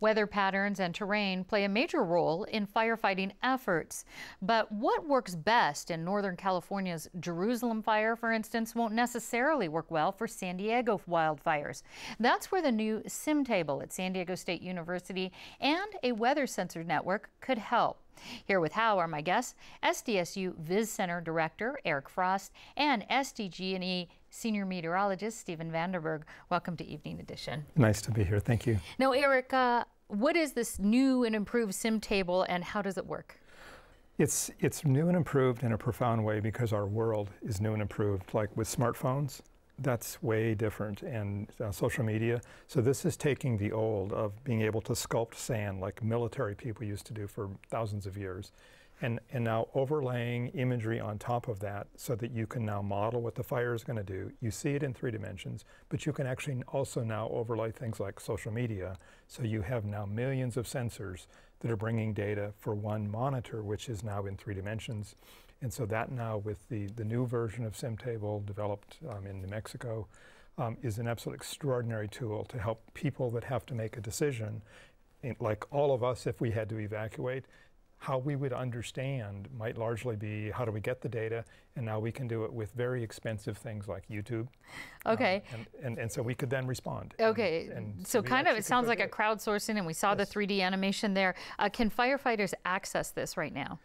Weather patterns and terrain play a major role in firefighting efforts. But what works best in Northern California's Jerusalem fire, for instance, won't necessarily work well for San Diego wildfires. That's where the new SIM table at San Diego State University and a weather sensor network could help. Here with how are my guests, SDSU Viz Center Director Eric Frost and SDG&E Senior Meteorologist Stephen Vanderberg. Welcome to Evening Edition. Nice to be here. Thank you. Now, Eric, what is this new and improved SIM table and how does it work? It's new and improved in a profound way because our world is new and improved. Like with smartphones, that's way different, and social media. So this is taking the old of being able to sculpt sand like military people used to do for thousands of years, and now overlaying imagery on top of that so that you can now model what the fire is going to do. You see it in 3 dimensions, but you can actually also now overlay things like social media. So you have now millions of sensors that are bringing data for one monitor, which is now in 3 dimensions. And so that now with the new version of SIM table developed in New Mexico is an absolute extraordinary tool to help people that have to make a decision, like all of us if we had to evacuate. How we would understand might largely be how do we get the data, and now we can do it with very expensive things like YouTube. Okay. And so we could then respond. Okay, so kind of it sounds like a crowdsourcing, and we saw the 3D animation there. Can firefighters access this right now?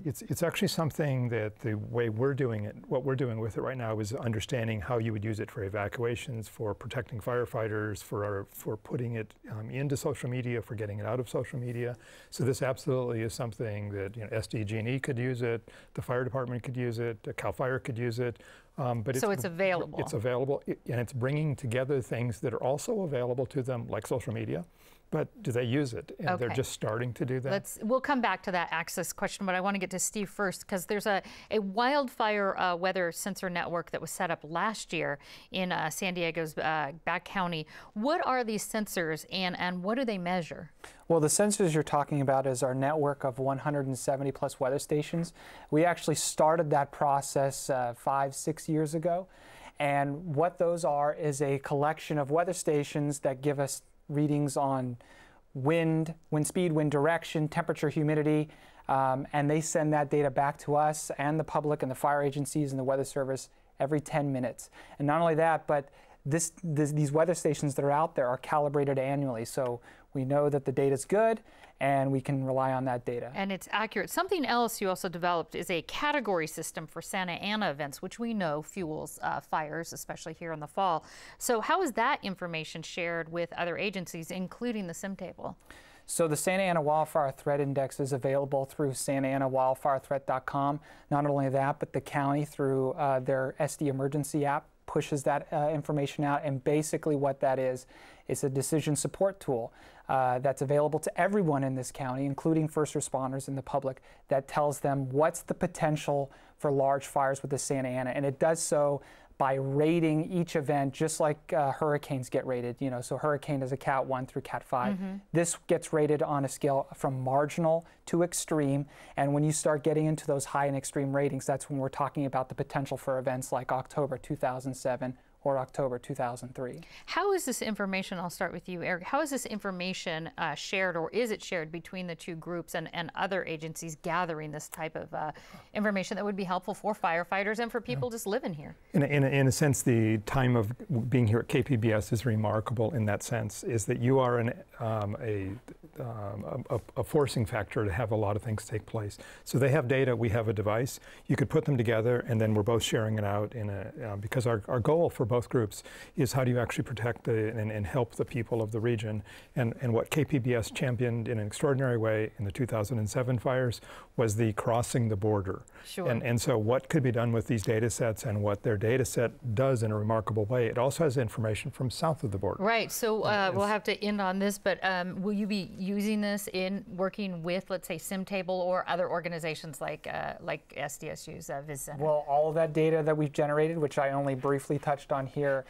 It's actually something that the way we're doing it, what we're doing with it right now is understanding how you would use it for evacuations, for protecting firefighters, for putting it into social media, for getting it out of social media. So this absolutely is something that SDG&E could use it, the fire department could use it, CAL FIRE could use it. But it's available. It's available, and it's bringing together things that are also available to them, like social media. But do they use it? And they're just starting to do that. We'll come back to that access question, but I want to get to Steve first because there's a wildfire weather sensor network that was set up last year in San Diego's back county. What are these sensors and what do they measure? Well, the sensors you're talking about is our network of 170 plus weather stations. We actually started that process 5-6 years ago. And what those are is a collection of weather stations that give us readings on wind speed, wind direction, temperature, humidity, and they send that data back to us and the public and the fire agencies and the weather service every 10 minutes. And not only that, but these weather stations that are out there are calibrated annually, so we know that the data is good and we can rely on that data. And it's accurate. Something else you also developed is a category system for Santa Ana events, which we know fuels fires, especially here in the fall. So how is that information shared with other agencies, including the SIM table? So the Santa Ana Wildfire Threat Index is available through santaanawildfirethreat.com. Not only that, but the county through their SD emergency app pushes that information out, and basically what that is, it's a decision support tool that's available to everyone in this county, including first responders and the public, that tells them what's the potential for large fires with the Santa Ana, and it does so by rating each event just like hurricanes get rated. So hurricane is a Cat 1 through Cat 5. This gets rated on a scale from marginal to extreme, and when you start getting into those high and extreme ratings, that's when we're talking about the potential for events like October 2007 or October 2003. How is this information, I'll start with you, Eric, how is this information shared, or is it shared between the two groups and other agencies gathering this type of information that would be helpful for firefighters and for people just living here? In a sense, the time of being here at KPBS is remarkable in that sense, is that you are a forcing factor to have a lot of things take place. So they have data, we have a device. You could put them together, and then we're both sharing it out because our goal for both groups is how do you actually protect and help the people of the region. And what KPBS championed in an extraordinary way in the 2007 fires was the crossing the border. Sure. And so what could be done with these data sets and what their data set does in a remarkable way, it also has information from south of the border. Right, so we'll have to end on this, but will you be using this in working with, let's say, SIM table or other organizations like SDSU's Viz Center? Well, all of that data that we've generated, which I only briefly touched on here,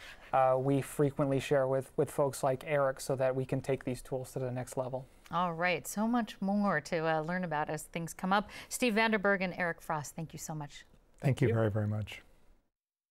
we frequently share with folks like Eric so that we can take these tools to the next level. All right, so much more to learn about as things come up. Steve Vanderberg and Eric Frost, thank you so much. Thank you very, very much.